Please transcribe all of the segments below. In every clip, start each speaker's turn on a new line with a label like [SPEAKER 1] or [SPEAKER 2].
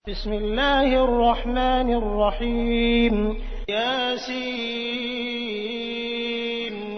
[SPEAKER 1] بسم الله الرحمن الرحيم ياسين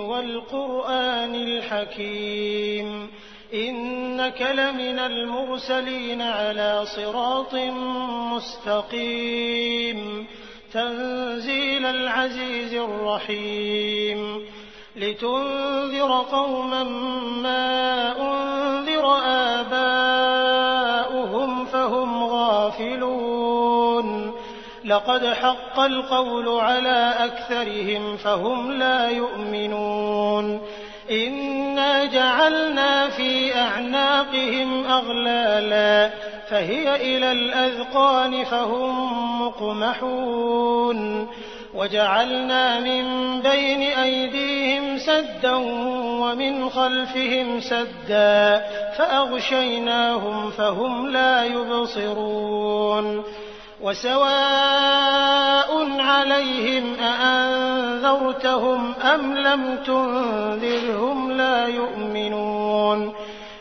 [SPEAKER 1] والقرآن الحكيم إنك لمن المرسلين على صراط مستقيم تنزيل العزيز الرحيم لتنذر قوما ما أنذر آباؤهم فهم غافلون لقد حق القول على أكثرهم فهم لا يؤمنون إنا جعلنا في أعناقهم أغلالا فهي إلى الأذقان فهم مقمحون وجعلنا من بين أيديهم سدا ومن خلفهم سدا فأغشيناهم فهم لا يبصرون وسواء عليهم أأنذرتهم أم لم تنذرهم لا يؤمنون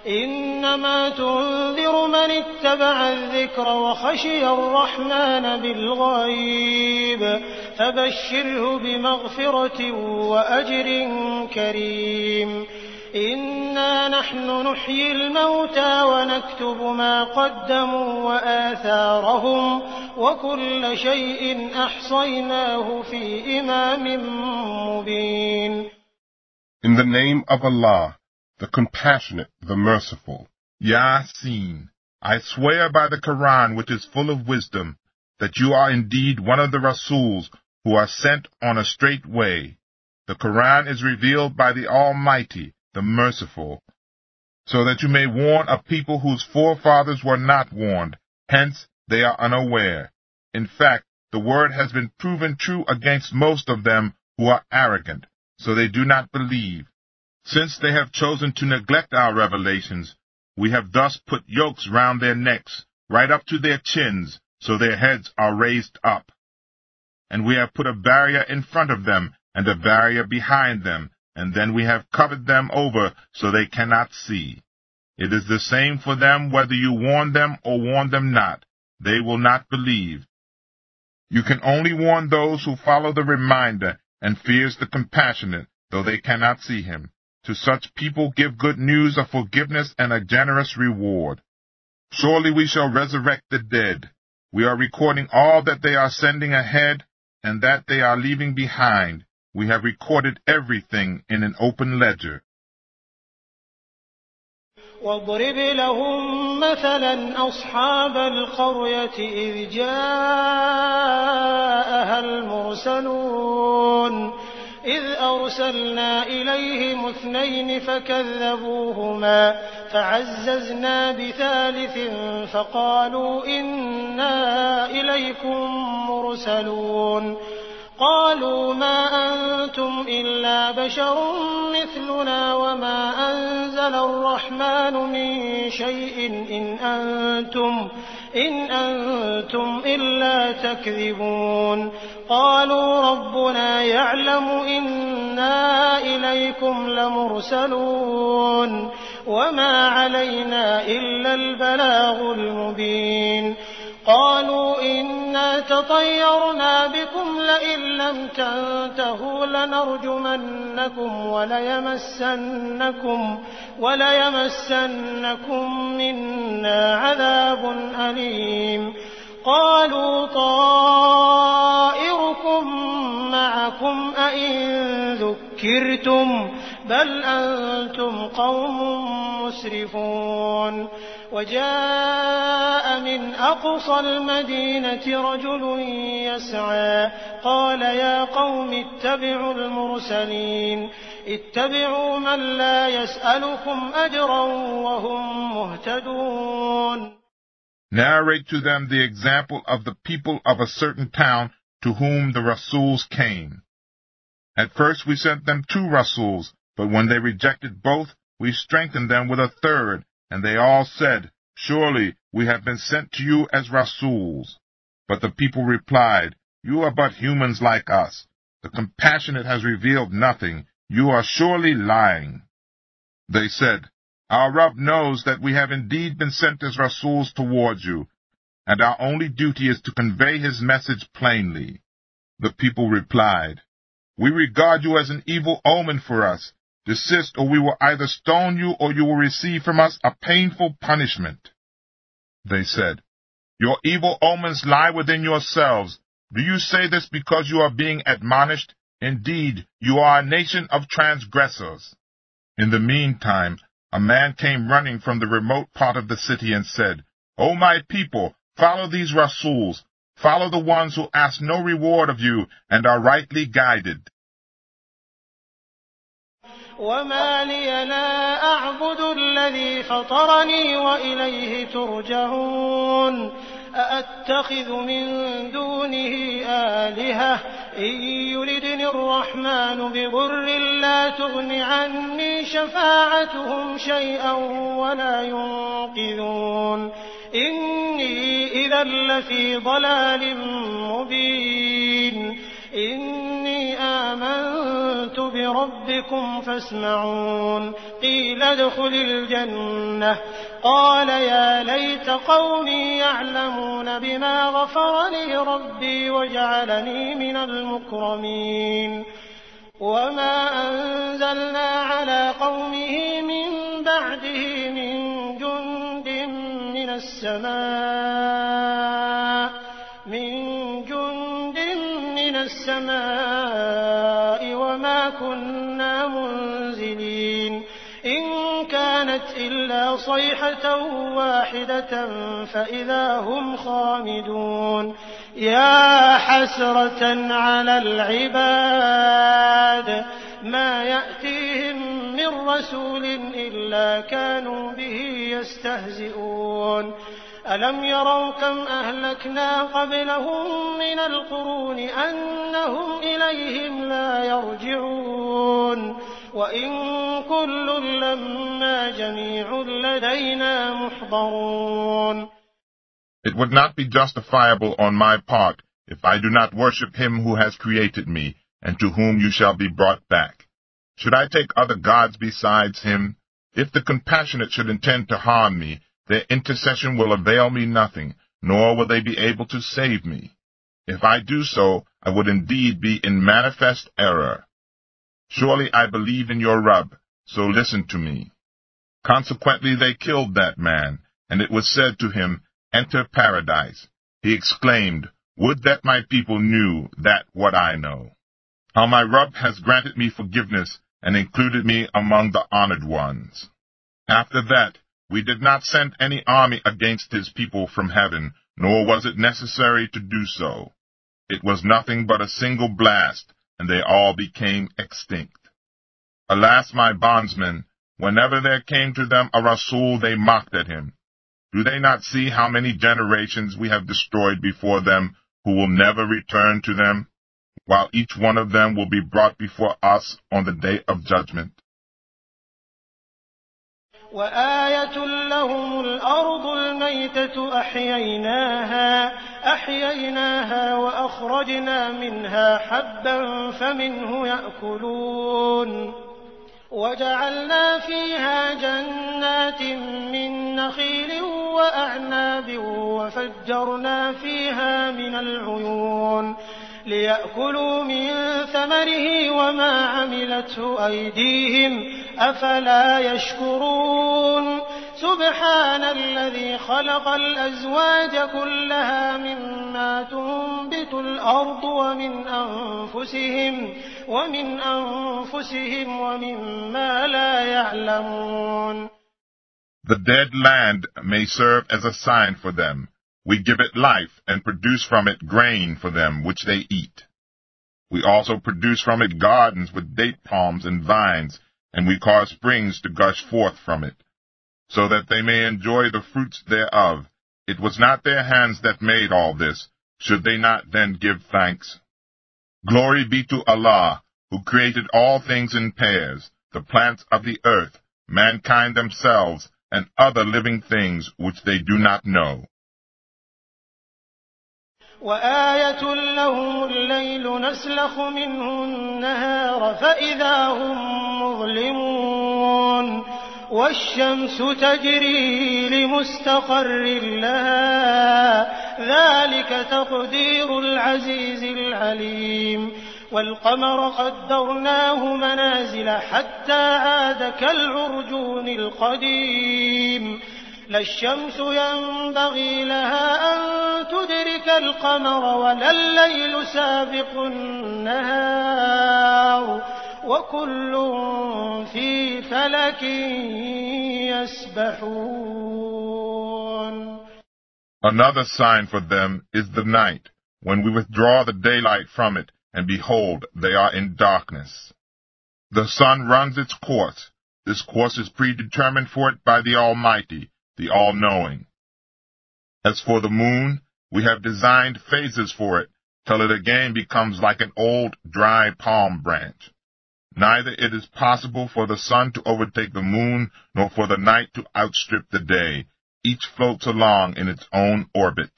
[SPEAKER 1] إنما تنذر من اتبع الذكر وخشي الرحمن بالغيب فبشره بمغفرة وأجر كريم إنا نحن نحيي الموتى ونكتب ما قدموا وآثارهم وكل شيء أحصيناه في إمام مبين.
[SPEAKER 2] In the name of Allah, the Compassionate, the Merciful. Yasin. I swear by the Quran, which is full of wisdom, that you are indeed one of the Rasuls who are sent on a straight way. The Quran is revealed by the Almighty, the Merciful, so that you may warn a people whose forefathers were not warned, hence they are unaware. In fact, the word has been proven true against most of them who are arrogant, so they do not believe. Since they have chosen to neglect our revelations, we have thus put yokes round their necks, right up to their chins, so their heads are raised up. And we have put a barrier in front of them, and a barrier behind them, and then we have covered them over so they cannot see. It is the same for them whether you warn them or warn them not. They will not believe. You can only warn those who follow the reminder and fears the Compassionate, though they cannot see him. To such people give good news of forgiveness and a generous reward. Surely we shall resurrect the dead. We are recording all that they are sending ahead and that they are leaving behind. We have recorded everything in an open ledger.
[SPEAKER 1] واضرب لهم مثلا أصحاب القرية إذ جاءها المرسلون إذ أرسلنا إليهم 2 فكذبوهما فعززنا بثالث فقالوا إنا إليكم مرسلون قالوا ما أنتم إلا بشر مثلنا وما أنزل الرحمن من شيء إن أنتم إلا تكذبون قالوا ربنا يعلم إنا إليكم لمرسلون وما علينا إلا البلاغ المبين قالوا إنا تطيرنا بكم لئن لم تنتهوا لنرجمنكم وليمسنكم منا عذاب أليم قالوا طائركم معكم أئن ذكرتم بل أنتم قوم مسرفون وجاء من أقصى المدينة رجل يسعى قال يا قوم اتبعوا المرسلين اتبعوا من لا يسألكم أجرا وهم مهتدون.
[SPEAKER 2] Narrate to them the example of the people of a certain town to whom the Rasuls came. At first we sent them 2 Rasuls, but when they rejected both, we strengthened them with a 3rd, and they all said, Surely we have been sent to you as Rasuls. But the people replied, You are but humans like us. The Compassionate has revealed nothing. You are surely lying. They said, Our Rabb knows that we have indeed been sent as Rasuls towards you. and our only duty is to convey his message plainly." The people replied, "We regard you as an evil omen for us. Desist, or we will either stone you, or you will receive from us a painful punishment." They said, "Your evil omens lie within yourselves. Do you say this because you are being admonished? Indeed, you are a nation of transgressors." In the meantime, a man came running from the remote part of the city and said, "O my people, follow these Rasuls. Follow the ones who ask no reward of you and are rightly guided."
[SPEAKER 1] وما لي لا أعبد الذي فطرني وإليه ترجعون أأتخذ من دونه آلهة إن يردني الرحمن بضر لا تغن عني شفاعتهم شيئا ولا ينقذون إني إذا لفي ضلال مبين إني آمنت بربكم فاسمعون قيل ادخل الجنة قال يا ليت قومي يعلمون بما غفر لي ربي وجعلني من المكرمين وما أنزلنا على قومه من بعده من جند من السماء وما كنا منزلين إن كانت إلا صيحة واحدة فإذا هم خامدون يا حسرة على العباد ما يأتيهم من رسول إلا كانوا به يستهزئون ألم يروا كم أهلكنا قبلهم من القرون أنهم إليهم لا يرجعون وإن كل لما جميع لدينا محضرون.
[SPEAKER 2] It would not be justifiable on my part if I do not worship him who has created me and to whom you shall be brought back. Should I take other gods besides him? If the compassionate should intend to harm me, their intercession will avail me nothing, nor will they be able to save me. If I do so, I would indeed be in manifest error. Surely I believe in your Rabb, so listen to me. Consequently they killed that man, and it was said to him, "Enter paradise." He exclaimed, "Would that my people knew that what I know. How my Rabb has granted me forgiveness and included me among the honored ones." After that, we did not send any army against his people from heaven, nor was it necessary to do so. It was nothing but a single blast, and they all became extinct. Alas, my bondsmen, whenever there came to them a Rasul, they mocked at him. Do they not see how many generations we have destroyed before them, who will never return to them, while each one of them will be brought before us on the day of judgment?
[SPEAKER 1] وآية لهم الأرض الميتة أحييناها وأخرجنا منها حبا فمنه يأكلون وجعلنا فيها جنات من نخيل وأعناب وفجرنا فيها من العيون ليأكلوا من ثمره وما عملته أيديهم أفلا يشكرون سبحان الذي خلق الأزواج كلها مما تنبت الأرض ومن أنفسهم ومما لا يعلمون.
[SPEAKER 2] The dead land may serve as a sign for them. We give it life and produce from it grain for them which they eat. We also produce from it gardens with date palms and vines, and we cause springs to gush forth from it, so that they may enjoy the fruits thereof. It was not their hands that made all this. Should they not then give thanks? Glory be to Allah, who created all things in pairs, the plants of the earth, mankind themselves, and other living things which they do not know.
[SPEAKER 1] وآية لهم الليل نسلخ منه النهار فإذا هم مظلمون والشمس تجري لمستقر لها ذلك تقدير العزيز العليم والقمر قدرناه منازل حتى عاد كالعرجون القديم لا الشمس ينبغي لها أن تدرك القمر ولا الليل سابق النهار وكل في فلك يسبحون.
[SPEAKER 2] Another sign for them is the night, when we withdraw the daylight from it, and behold, they are in darkness. The sun runs its course. This course is predetermined for it by the Almighty, the All-Knowing. As for the moon, we have designed phases for it, till it again becomes like an old, dry palm branch. Neither it is possible for the sun to overtake the moon, nor for the night to outstrip the day. Each floats along in its own orbit.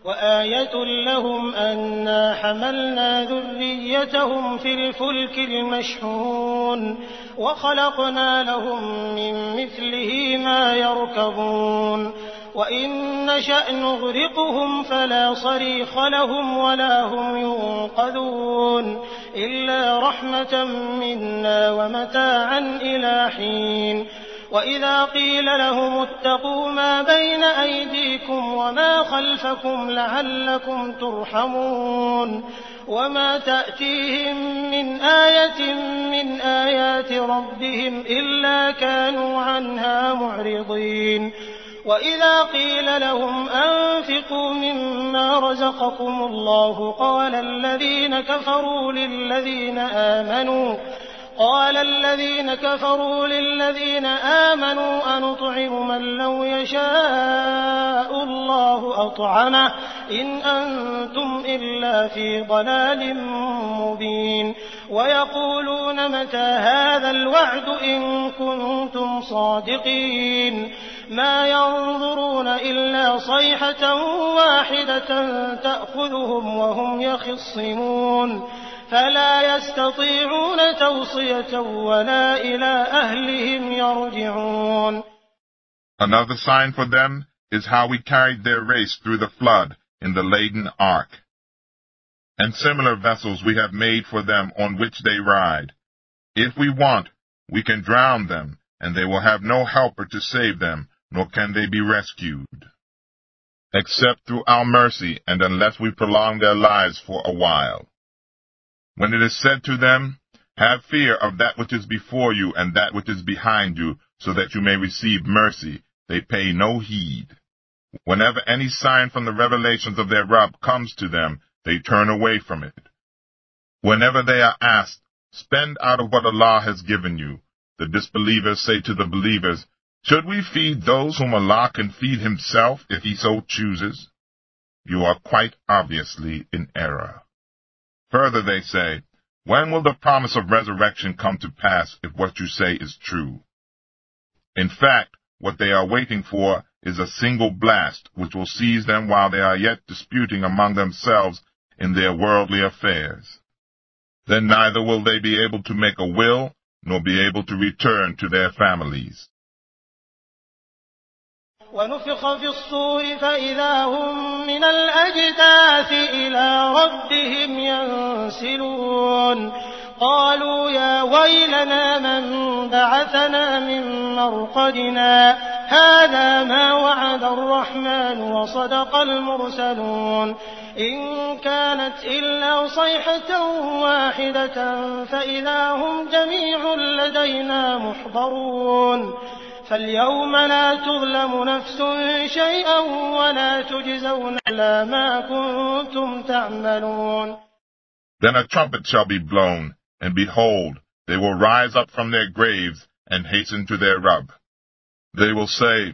[SPEAKER 1] وآية لهم أنا حملنا ذريتهم في الفلك المشحون وخلقنا لهم من مثله ما يركبون وإن نشأ نغرقهم فلا صريخ لهم ولا هم ينقذون إلا رحمة منا ومتاعا إلى حين وإذا قيل لهم اتقوا ما بين أيديكم وما خلفكم لعلكم ترحمون وما تأتيهم من آية من آيات ربهم إلا كانوا عنها معرضين وإذا قيل لهم أنفقوا مما رزقكم الله قال الذين كفروا للذين آمنوا أنطعم من لو يشاء الله أطعمه إن أنتم إلا في ضلال مبين ويقولون متى هذا الوعد إن كنتم صادقين ما ينظرون إلا صيحة واحدة تأخذهم وهم يخصمون فلا يستطيعون توصية ولا إلى أهلهم يرجعون.
[SPEAKER 2] Another sign for them is how we carried their race through the flood in the laden ark. And similar vessels we have made for them on which they ride. If we want, we can drown them, and they will have no helper to save them, nor can they be rescued, except through our mercy, and unless we prolong their lives for a while. When it is said to them, have fear of that which is before you and that which is behind you, so that you may receive mercy, they pay no heed. Whenever any sign from the revelations of their Rabb comes to them, they turn away from it. Whenever they are asked, spend out of what Allah has given you, the disbelievers say to the believers, should we feed those whom Allah can feed himself if he so chooses? You are quite obviously in error. Further they say, when will the promise of resurrection come to pass if what you say is true? In fact, what they are waiting for is a single blast which will seize them while they are yet disputing among themselves in their worldly affairs. Then neither will they be able to make a will, nor be able to return to their families.
[SPEAKER 1] ونفخ في الصور فإذا هم من الأجداث إلى ربهم ينسلون قالوا يا ويلنا من بعثنا من مرقدنا هذا ما وعد الرحمن وصدق المرسلون إن كانت إلا صيحة واحدة فإذا هم جميع لدينا محضرون فاليوم لا تظلم نفس شيئا ولا تجزون إلا ما كنتم تعملون.
[SPEAKER 2] Then a trumpet shall be blown, and behold, they will rise up from their graves and hasten to their Rabb. They will say,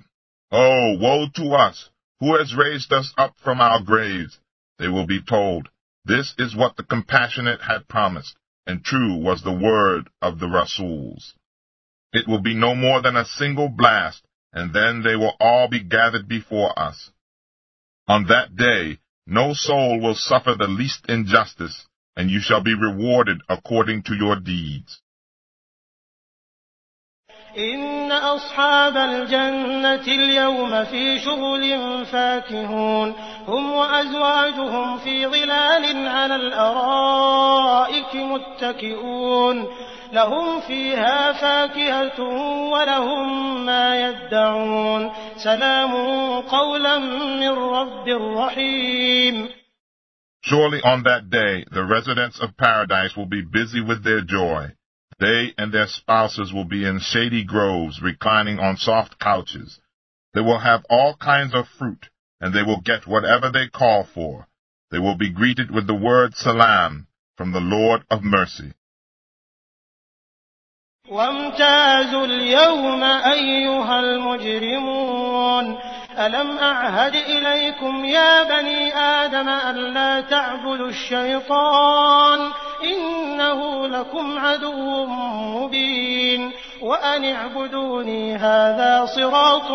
[SPEAKER 2] oh, woe to us! Who has raised us up from our graves? They will be told, this is what the Compassionate had promised, and true was the word of the Rasuls. It will be no more than a single blast, and then they will all be gathered before us. On that day, no soul will suffer the least injustice, and you shall be rewarded according to your deeds.
[SPEAKER 1] إن أصحاب الجنة اليوم في شغل فاكهون هم وأزواجهم في ظلال على الأرائك متكئون لهم فيها فاكهة ولهم ما يدعون سلام قولا من رب رحيم.
[SPEAKER 2] Surely on that day the residents of paradise will be busy with their joy. They and their spouses will be in shady groves, reclining on soft couches. They will have all kinds of fruit, and they will get whatever they call for. They will be greeted with the word salam from the Lord of mercy.
[SPEAKER 1] وامتازوا اليوم أيها المجرمون ألم أعهد إليكم يا بني آدم ألا تعبدوا الشيطان إنه لكم عدو مبين وأن اعبدوني هذا صراط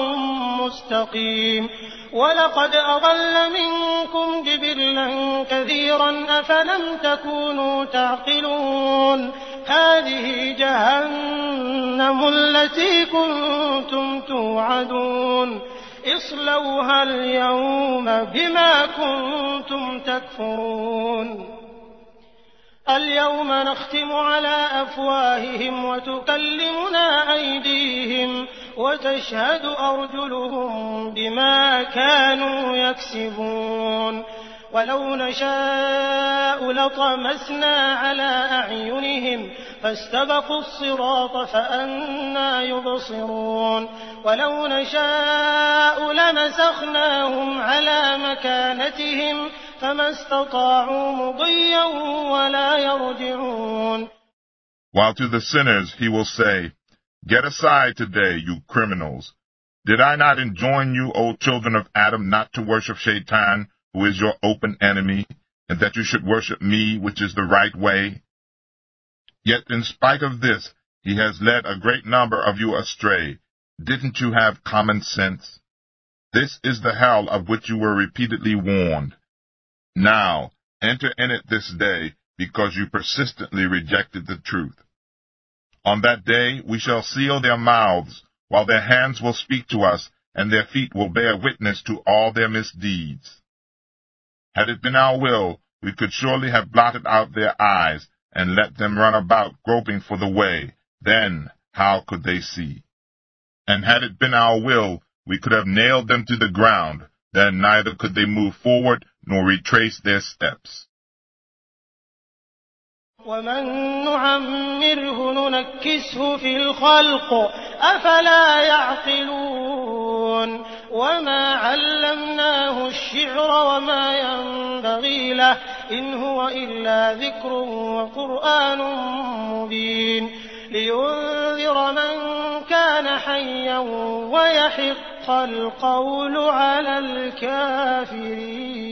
[SPEAKER 1] مستقيم ولقد أضل منكم جبلا كثيرا أفلم تكونوا تعقلون هذه جهنم التي كنتم توعدون اصلوها اليوم بما كنتم تكفرون اليوم نختم على أفواههم وتكلمنا أيديهم وتشهد أرجلهم بما كانوا يكسبون ولو نشاء لطمسنا على أعينهم فاستبقوا الصراط فأنى يبصرون ولو نشاء لمسخناهم على مكانتهم فما استطاعوا مضيا ولا يرجعون.
[SPEAKER 2] While to the sinners he will say, Get aside today, you criminals. Did I not enjoin you, O children of Adam, not to worship Shaitan, who is your open enemy, and that you should worship me, which is the right way? Yet in spite of this, he has led a great number of you astray. Didn't you have common sense? This is the hell of which you were repeatedly warned. Now, enter in it this day, because you persistently rejected the truth. On that day we shall seal their mouths, while their hands will speak to us, and their feet will bear witness to all their misdeeds. Had it been our will, we could surely have blotted out their eyes, and let them run about groping for the way. Then how could they see? And had it been our will, we could have nailed them to the ground. Then neither could they move forward nor retrace their steps.
[SPEAKER 1] ومن نعمره ننكسه في الخلق أفلا يعقلون وما علمناه الشعر وما ينبغي له إن هو إلا ذكر وقرآن مبين لينذر من كان حيا ويحق القول على الكافرين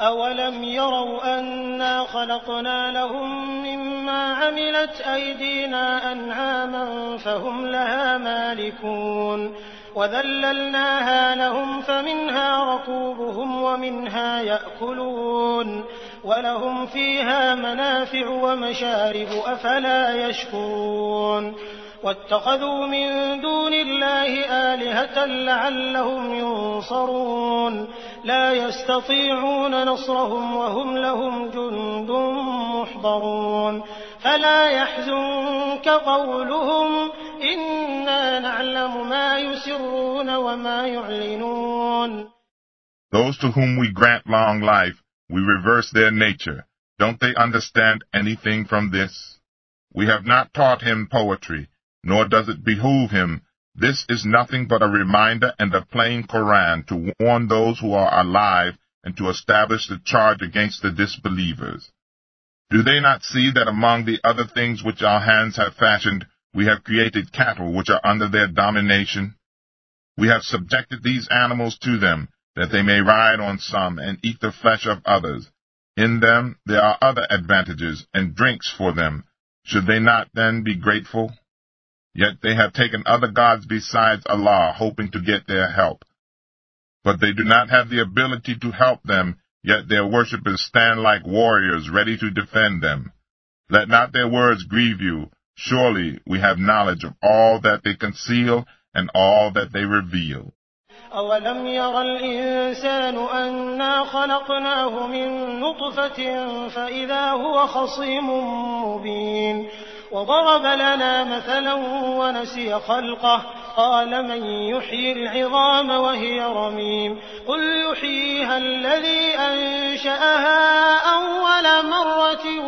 [SPEAKER 1] أولم يروا أنا خلقنا لهم مما عملت أيدينا أنعاما فهم لها مالكون وذللناها لهم فمنها ركوبهم ومنها يأكلون ولهم فيها منافع ومشارب أفلا يشكرون واتخذوا من دون الله آلهة لعلهم ينصرون لا يستطيعون نصرهم وهم لهم جند محضرون فلا يحزنك قولهم إنا نعلم ما يسرون وما يعلنون.
[SPEAKER 2] Those to whom we grant long life, we reverse their nature. Don't they understand anything from this? We have not taught him poetry, nor does it behoove him. This is nothing but a reminder and a plain Koran to warn those who are alive and to establish the charge against the disbelievers. Do they not see that among the other things which our hands have fashioned, we have created cattle which are under their domination? We have subjected these animals to them, that they may ride on some and eat the flesh of others. In them there are other advantages and drinks for them. Should they not then be grateful? Yet they have taken other gods besides Allah, hoping to get their help. But they do not have the ability to help them, yet their worshippers stand like warriors ready to defend them. Let not their words grieve you. Surely we have knowledge of all that they conceal and all that they reveal.
[SPEAKER 1] أولم ير الإنسان أنا خلقناه من نطفة فإذا هو خصيم مبين وضرب لنا مثلا ونسي خلقه قال من يحيي العظام وهي رميم قل يحييها الذي أنشأها أول مرة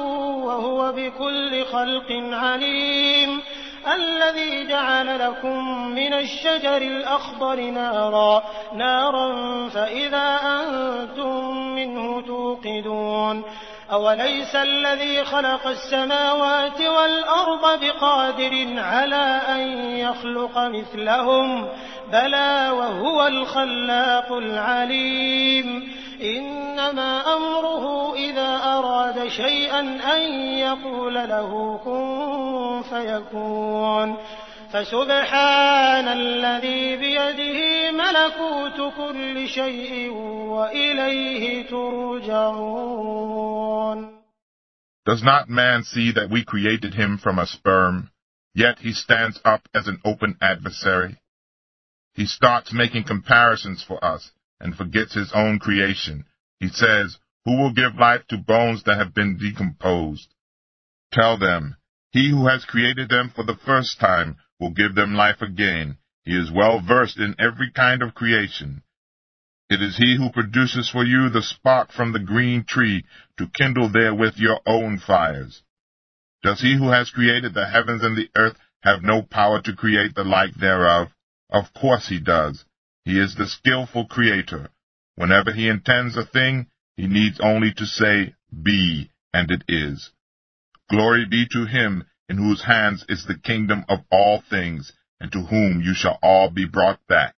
[SPEAKER 1] وهو بكل خلق عليم الذي جعل لكم من الشجر الأخضر نارا فإذا أنتم منه توقدون أوليس الذي خلق السماوات والأرض بقادر على أن يخلق مثلهم بلى وهو الخلاق العليم إنما أمره إذا أراد شيئا أن يقول له كن فيكون فسبحان الذي بيده ملكوت كل شيء وإليه ترجعون.
[SPEAKER 2] Does not man see that we created him from a sperm, yet he stands up as an open adversary? He starts making comparisons for us and forgets his own creation. He says, who will give life to bones that have been decomposed? Tell them, he who has created them for the first time will give them life again. He is well versed in every kind of creation. It is he who produces for you the spark from the green tree to kindle therewith your own fires. Does he who has created the heavens and the earth have no power to create the like thereof? Of course he does. He is the skillful creator. Whenever he intends a thing, he needs only to say, be, and it is. Glory be to him in whose hands is the kingdom of all things, and to whom you shall all be brought back.